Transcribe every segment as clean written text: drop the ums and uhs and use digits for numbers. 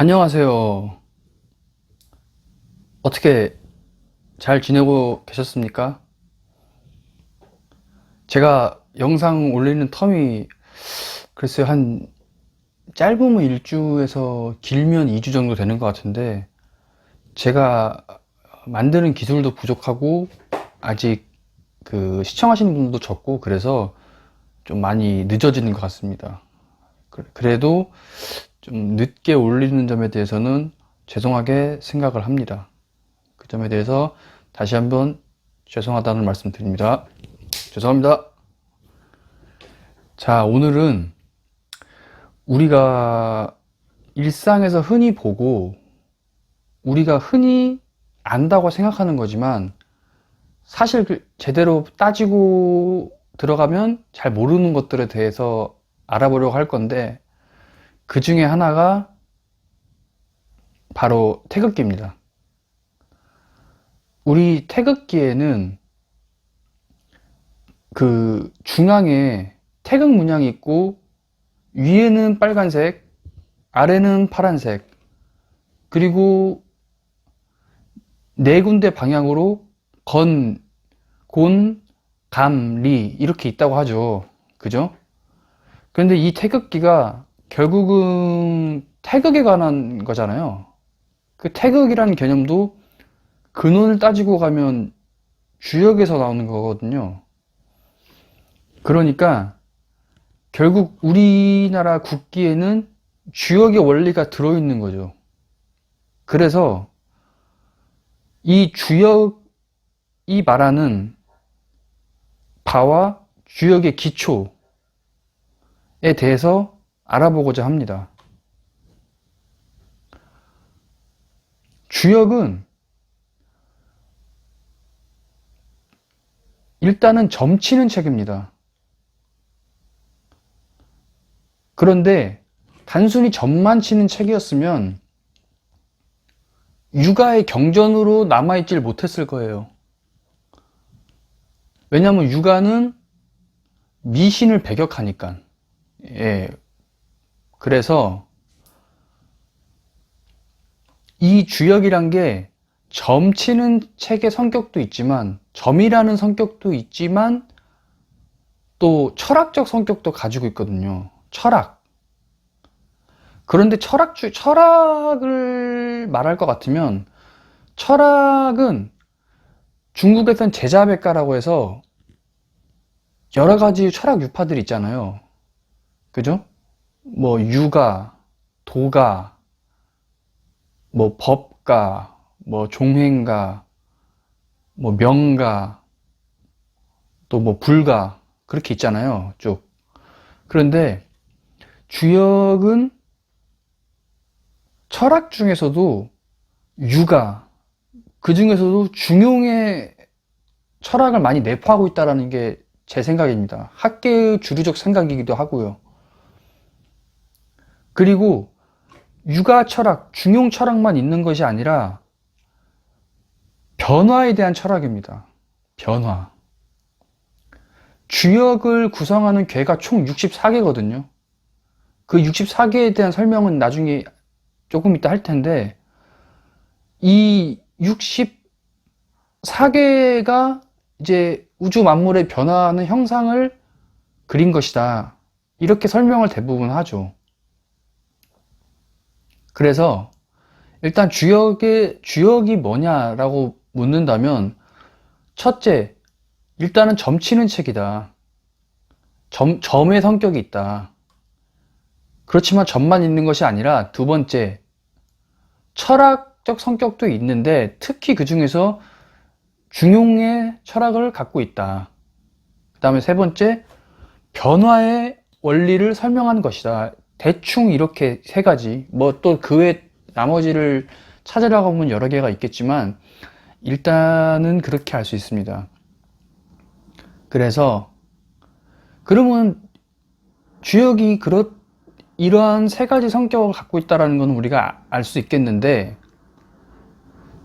안녕하세요. 어떻게 잘 지내고 계셨습니까? 제가 영상 올리는 텀이 글쎄요, 한 짧으면 1주에서 길면 2주 정도 되는 것 같은데, 제가 만드는 기술도 부족하고 아직 시청하시는 분도 적고 그래서 좀 많이 늦어지는 것 같습니다. 그래도 좀 늦게 올리는 점에 대해서는 죄송하게 생각을 합니다. 그 점에 대해서 다시 한번 죄송하다는 말씀 드립니다. 죄송합니다. 자, 오늘은 우리가 일상에서 흔히 보고 우리가 흔히 안다고 생각하는 거지만 사실 제대로 따지고 들어가면 잘 모르는 것들에 대해서 알아보려고 할 건데, 그 중에 하나가 바로 태극기입니다. 우리 태극기에는 그 중앙에 태극 문양이 있고, 위에는 빨간색, 아래는 파란색, 그리고 네 군데 방향으로 건, 곤, 감, 리 이렇게 있다고 하죠. 그죠? 그런데 이 태극기가 결국은 태극에 관한 거잖아요. 그 태극이라는 개념도 근원을 따지고 가면 주역에서 나오는 거거든요. 그러니까 결국 우리나라 국기에는 주역의 원리가 들어있는 거죠. 그래서 이 주역이 말하는 바와 주역의 기초에 대해서 알아보고자 합니다. 주역은 일단은 점치는 책입니다. 그런데 단순히 점만 치는 책이었으면 육아의 경전으로 남아있질 못했을 거예요. 왜냐하면 육아는 미신을 배격하니까. 예. 그래서 이 주역이란 게 점치는 책의 성격도 있지만, 점이라는 성격도 있지만 또 철학적 성격도 가지고 있거든요. 철학. 그런데 철학을 말할 것 같으면, 철학은 중국에선 제자백가라고 해서 여러 가지 철학 유파들이 있잖아요. 그죠? 뭐 유가, 도가, 뭐 법가, 뭐 종횡가, 뭐 명가, 또 뭐 불가, 그렇게 있잖아요. 쭉. 그런데 주역은 철학 중에서도 유가, 그 중에서도 중용의 철학을 많이 내포하고 있다는 게 제 생각입니다. 학계의 주류적 생각이기도 하고요. 그리고 유가 철학, 중용 철학만 있는 것이 아니라 변화에 대한 철학입니다. 변화. 주역을 구성하는 괴가 총 64개거든요. 그 64개에 대한 설명은 나중에 조금 이따 할 텐데, 이 64개가 이제 우주 만물의 변화하는 형상을 그린 것이다. 이렇게 설명을 대부분 하죠. 그래서 일단 주역이 뭐냐라고 묻는다면, 첫째, 일단은 점치는 책이다. 점의 성격이 있다. 그렇지만 점만 있는 것이 아니라, 두 번째, 철학적 성격도 있는데 특히 그 중에서 중용의 철학을 갖고 있다. 그 다음에 세 번째, 변화의 원리를 설명하는 것이다. 대충 이렇게 세 가지, 뭐 또 그 외 나머지를 찾으려고 하면 여러 개가 있겠지만 일단은 그렇게 알 수 있습니다. 그래서 그러면 주역이 이러한 세 가지 성격을 갖고 있다는 건 우리가 알 수 있겠는데,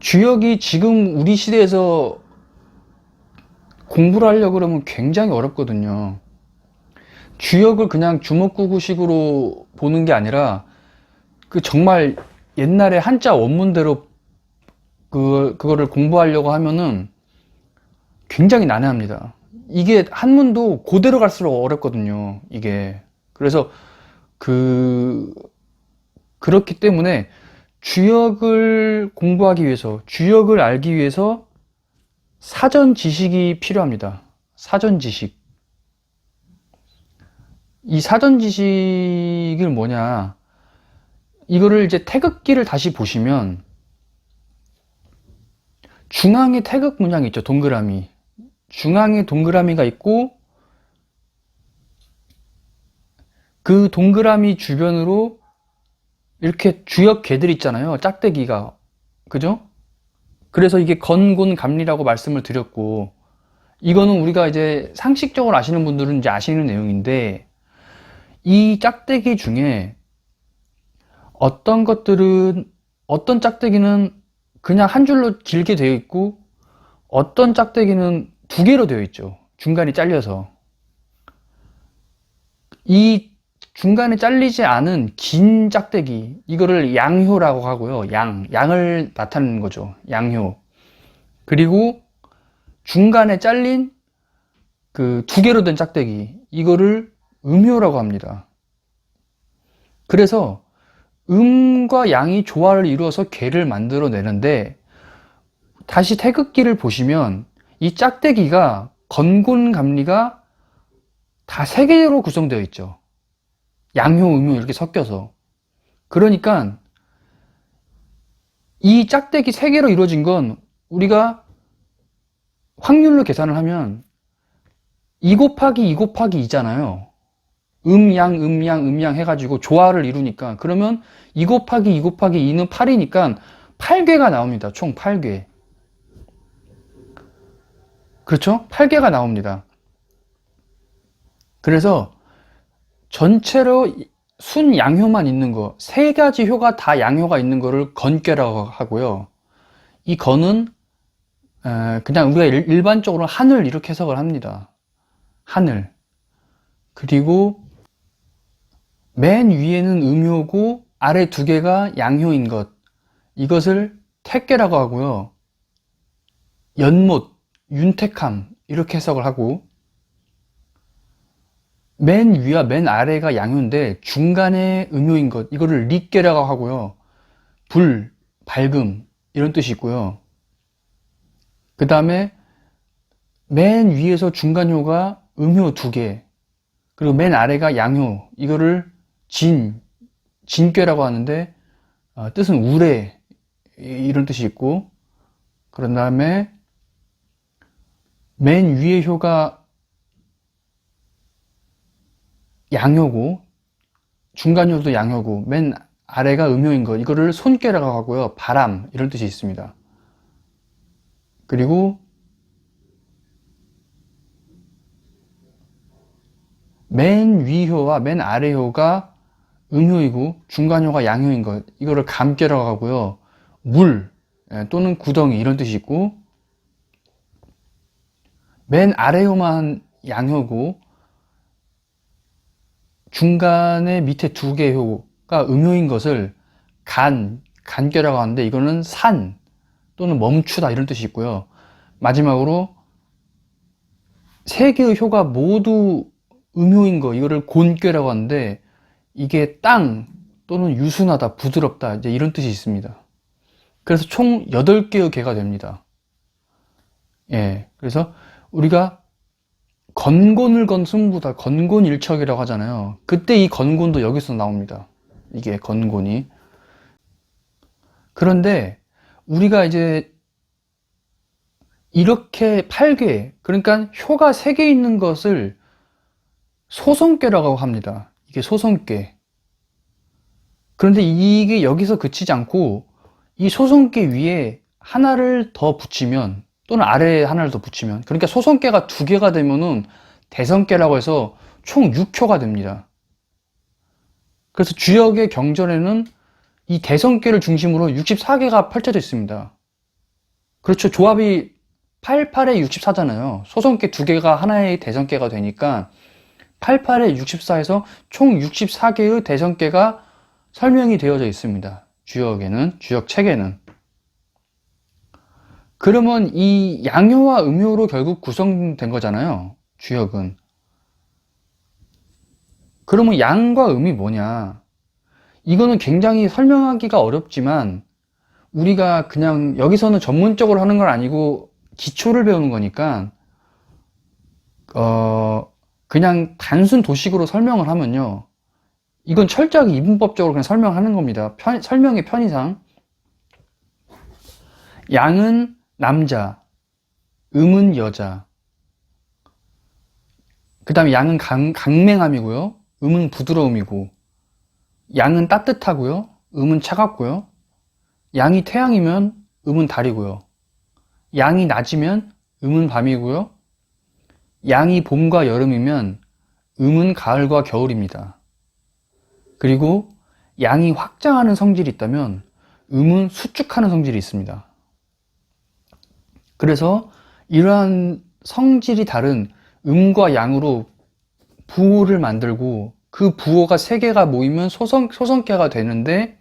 주역이 지금 우리 시대에서 공부를 하려고 그러면 굉장히 어렵거든요. 주역을 그냥 주먹구구식으로 보는 게 아니라, 정말 옛날에 한자 원문대로 그거를 공부하려고 하면은 굉장히 난해합니다. 이게 한문도 그대로 갈수록 어렵거든요, 이게. 그래서 그렇기 때문에 주역을 공부하기 위해서, 주역을 알기 위해서 사전 지식이 필요합니다. 사전 지식. 이 사전 지식을 뭐냐? 이거를 이제 태극기를 다시 보시면 중앙에 태극 문양이 있죠. 동그라미. 중앙에 동그라미가 있고 그 동그라미 주변으로 이렇게 주역 개들 있잖아요. 짝대기가. 그죠? 그래서 이게 건곤감리라고 말씀을 드렸고, 이거는 우리가 이제 상식적으로 아시는 분들은 이제 아시는 내용인데, 이 짝대기 중에 어떤 짝대기는 그냥 한 줄로 길게 되어 있고, 어떤 짝대기는 두 개로 되어 있죠. 중간이 잘려서. 이 중간에 잘리지 않은 긴 짝대기, 이거를 양효라고 하고요. 양을 나타내는 거죠. 양효. 그리고 중간에 잘린 그 두 개로 된 짝대기, 이거를 음효라고 합니다. 그래서 음과 양이 조화를 이루어서 개를 만들어 내는데, 다시 태극기를 보시면 이 짝대기가 건곤감리가 다 세 개로 구성되어 있죠. 양효, 음효 이렇게 섞여서. 그러니까 이 짝대기 세 개로 이루어진 건 우리가 확률로 계산을 하면 2 곱하기 2 곱하기 2잖아요. 음양 해가지고 조화를 이루니까. 그러면 2 곱하기 2 곱하기 2는 8이니까 8궤가 나옵니다. 총 8궤. 그렇죠? 8궤가 나옵니다. 그래서 전체로 순양효만 있는 거, 세 가지 효가 다 양효가 있는 거를 건괴라고 하고요. 이 건은 그냥 우리가 일반적으로 하늘 이렇게 해석을 합니다. 하늘. 그리고 맨 위에는 음효고 아래 두 개가 양효인 것, 이것을 택괴라고 하고요. 연못, 윤택함 이렇게 해석을 하고, 맨 위와 맨 아래가 양효인데 중간에 음효인 것, 이거를 리괴라고 하고요. 불, 밝음 이런 뜻이 있고요. 그 다음에 맨 위에서 중간효가 음효 두 개, 그리고 맨 아래가 양효, 이거를 진괴라고 하는데 뜻은 우레 이런 뜻이 있고, 그런 다음에 맨 위의 효가 양효고 중간효도 양효고 맨 아래가 음효인 것, 이거를 손괴라고 하고요. 바람 이런 뜻이 있습니다. 그리고 맨 위효와 맨 아래효가 음효이고 중간효가 양효인 것, 이거를 감괴라고 하고요. 물 또는 구덩이 이런 뜻이 있고, 맨 아래효만 양효고 중간에 밑에 두 개 효가 음효인 것을 간괴라고 하는데, 이거는 산 또는 멈추다 이런 뜻이 있고요. 마지막으로 세 개의 효가 모두 음효인 거, 이거를 곤괴라고 하는데, 이게 땅 또는 유순하다, 부드럽다 이제 이런 뜻이 있습니다. 그래서 총 8개의 개가 됩니다. 예, 그래서 우리가 건곤을 건 승부다, 건곤일척이라고 하잖아요. 그때 이 건곤도 여기서 나옵니다. 이게 건곤이. 그런데 우리가 이제 이렇게 8개, 그러니까 효가 3개 있는 것을 소성괴라고 합니다. 이게 소성괴. 그런데 이게 여기서 그치지 않고 이 소성괴 위에 하나를 더 붙이면, 또는 아래에 하나를 더 붙이면, 그러니까 소성괴가 2개가 되면은 대성괴라고 해서 총 6효가 됩니다. 그래서 주역의 경전에는 이 대성괴를 중심으로 64개가 펼쳐져 있습니다. 그렇죠. 조합이 88에 64잖아요. 소성괴 2개가 하나의 대성괴가 되니까 88에 64에서 총 64개의 대성괴가 설명이 되어져 있습니다. 주역 체계는. 그러면 이 양효와 음효로 결국 구성된 거잖아요, 주역은. 그러면 양과 음이 뭐냐? 이거는 굉장히 설명하기가 어렵지만, 우리가 그냥 여기서는 전문적으로 하는 건 아니고 기초를 배우는 거니까, 그냥 단순 도식으로 설명을 하면요, 이건 철저하게 이분법적으로 그냥 설명하는 겁니다. 설명의 편의상. 양은 남자, 음은 여자. 그 다음에 양은 강맹함이고요. 음은 부드러움이고. 양은 따뜻하고요. 음은 차갑고요. 양이 태양이면 음은 달이고요. 양이 낮이면 음은 밤이고요. 양이 봄과 여름이면 음은 가을과 겨울입니다. 그리고 양이 확장하는 성질이 있다면 음은 수축하는 성질이 있습니다. 그래서 이러한 성질이 다른 음과 양으로 부호를 만들고, 그 부호가 3개가 모이면 소성계가 되는데,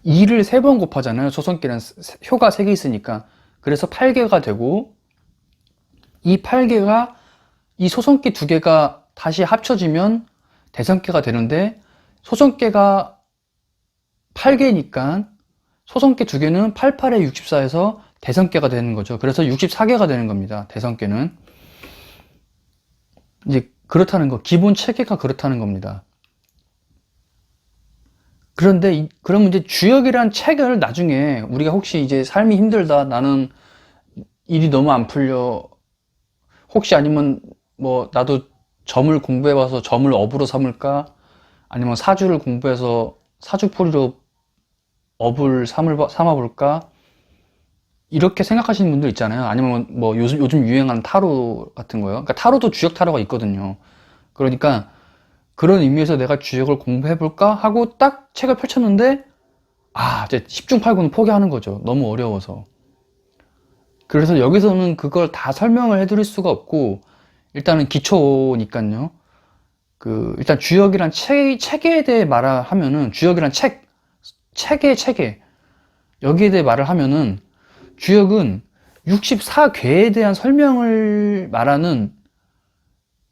2를 3번 곱하잖아요. 소성계는 효가 3개 있으니까. 그래서 8개가 되고, 이 8개가, 이 소성계 2개가 다시 합쳐지면 대성계가 되는데, 소성계가 8개니까 소성계 2개는 88에 64에서 대성계가 되는 거죠. 그래서 64개가 되는 겁니다, 대성계는. 이제 그렇다는 거, 기본 체계가 그렇다는 겁니다. 그런데 그러면 이제 주역이란 책을 나중에 우리가 혹시 이제 삶이 힘들다, 나는 일이 너무 안 풀려, 혹시 아니면 뭐 나도 점을 공부해봐서 점을 업으로 삼을까, 아니면 사주를 공부해서 사주풀이로 업을 삼아볼까, 이렇게 생각하시는 분들 있잖아요. 아니면 뭐 요즘 유행하는 타로 같은 거요. 그러니까 타로도 주역 타로가 있거든요. 그러니까 그런 의미에서 내가 주역을 공부해볼까 하고 딱 책을 펼쳤는데, 이제 10중 8구는 포기하는 거죠. 너무 어려워서. 그래서 여기서는 그걸 다 설명을 해드릴 수가 없고, 일단은 기초니까요. 일단 주역이란 체계에 대해 말하면은, 주역이란 체계. 여기에 대해 말을 하면은, 주역은 64궤에 대한 설명을 말하는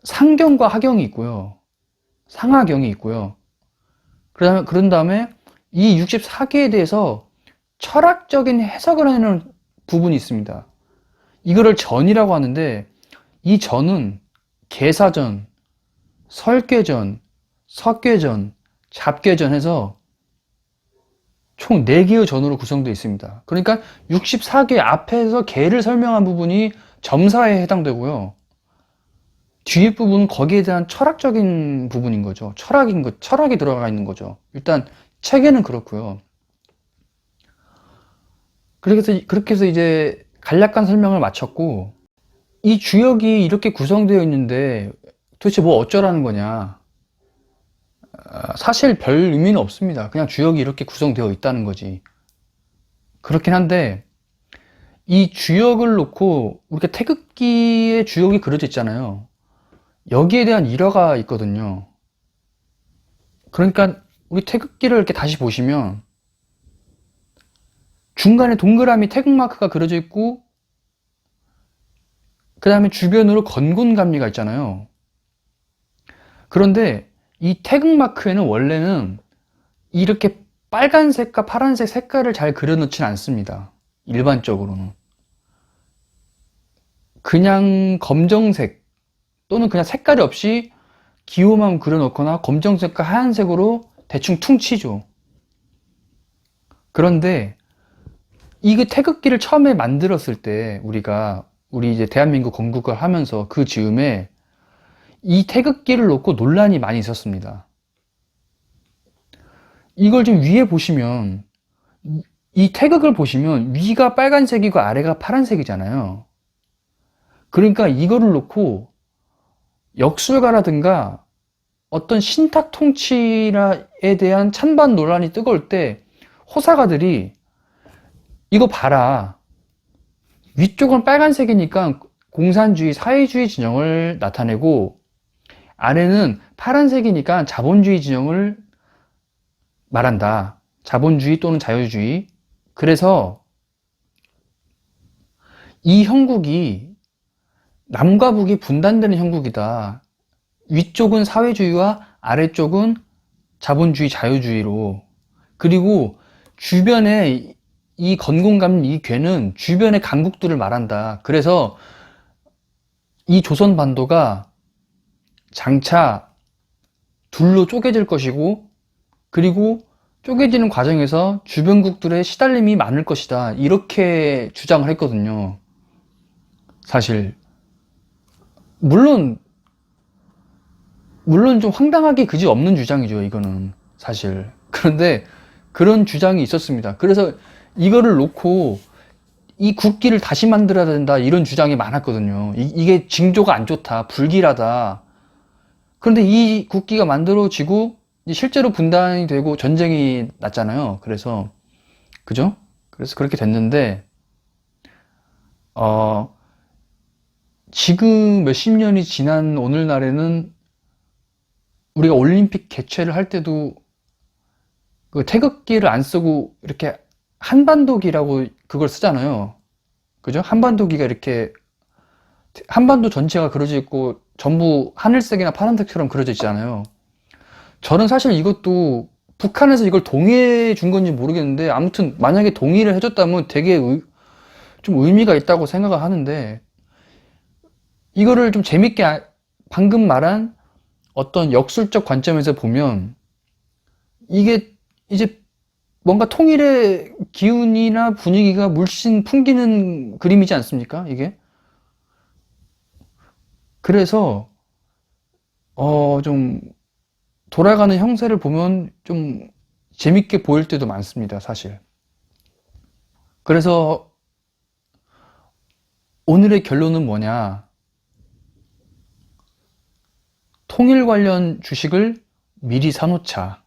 상경과 하경이 있고요. 상하경이 있고요. 그런 다음에 이 64개에 대해서 철학적인 해석을 하는 부분이 있습니다. 이거를 전이라고 하는데, 이 전은 계사전, 설계전, 석계전, 잡계전 해서 총 4개의 전으로 구성되어 있습니다. 그러니까 64개 앞에서 개를 설명한 부분이 점사에 해당되고요. 뒤에 부분은 거기에 대한 철학적인 부분인 거죠. 철학이 들어가 있는 거죠. 일단 책에는 그렇고요. 그렇게 해서 이제 간략한 설명을 마쳤고, 이 주역이 이렇게 구성되어 있는데 도대체 뭐 어쩌라는 거냐? 사실 별 의미는 없습니다. 그냥 주역이 이렇게 구성되어 있다는 거지. 그렇긴 한데, 이 주역을 놓고 우리가 태극기의 주역이 그려져 있잖아요. 여기에 대한 일화가 있거든요. 그러니까 우리 태극기를 이렇게 다시 보시면 중간에 동그라미 태극 마크가 그려져 있고, 그 다음에 주변으로 건곤감리가 있잖아요. 그런데 이 태극 마크에는 원래는 이렇게 빨간색과 파란색 색깔을 잘 그려놓지는 않습니다. 일반적으로는. 그냥 검정색 또는 그냥 색깔이 없이 기호만 그려놓거나 검정색과 하얀색으로 대충 퉁치죠. 그런데 이 태극기를 처음에 만들었을 때 우리 이제 대한민국 건국을 하면서 그 즈음에 이 태극기를 놓고 논란이 많이 있었습니다. 이걸 좀 위에 보시면, 이 태극을 보시면 위가 빨간색이고 아래가 파란색이잖아요. 그러니까 이거를 놓고 역술가라든가 어떤 신탁 통치에 대한 찬반 논란이 뜨거울 때 호사가들이 이거 봐라, 위쪽은 빨간색이니까 공산주의, 사회주의 진영을 나타내고 아래는 파란색이니까 자본주의 진영을 말한다. 자본주의 또는 자유주의. 그래서 이 형국이 남과 북이 분단되는 형국이다. 위쪽은 사회주의와 아래쪽은 자본주의, 자유주의로. 그리고 주변에 이 건공감, 이 괴는 주변의 강국들을 말한다. 그래서 이 조선반도가 장차 둘로 쪼개질 것이고, 그리고 쪼개지는 과정에서 주변국들의 시달림이 많을 것이다. 이렇게 주장을 했거든요. 사실. 물론 좀 황당하게 그지없는 주장이죠, 이거는. 사실. 그런데 그런 주장이 있었습니다. 그래서 이거를 놓고 이 국기를 다시 만들어야 된다, 이런 주장이 많았거든요. 이게 징조가 안 좋다, 불길하다. 그런데 이 국기가 만들어지고 실제로 분단이 되고 전쟁이 났잖아요. 그래서 그죠? 그래서 그렇게 됐는데 지금 몇십 년이 지난 오늘날에는 우리가 올림픽 개최를 할 때도 그 태극기를 안 쓰고 이렇게 한반도기라고 그걸 쓰잖아요. 그죠? 한반도기가 이렇게 한반도 전체가 그려져 있고 전부 하늘색이나 파란색처럼 그려져 있잖아요. 저는 사실 이것도 북한에서 이걸 동의해 준 건지 모르겠는데, 아무튼 만약에 동의를 해줬다면 되게 좀 의미가 있다고 생각을 하는데, 이거를 좀 재밌게 방금 말한 어떤 역술적 관점에서 보면 이게 이제 뭔가 통일의 기운이나 분위기가 물씬 풍기는 그림이지 않습니까? 이게. 그래서 좀 돌아가는 형세를 보면 좀 재밌게 보일 때도 많습니다, 사실. 그래서 오늘의 결론은 뭐냐? 통일 관련 주식을 미리 사놓자.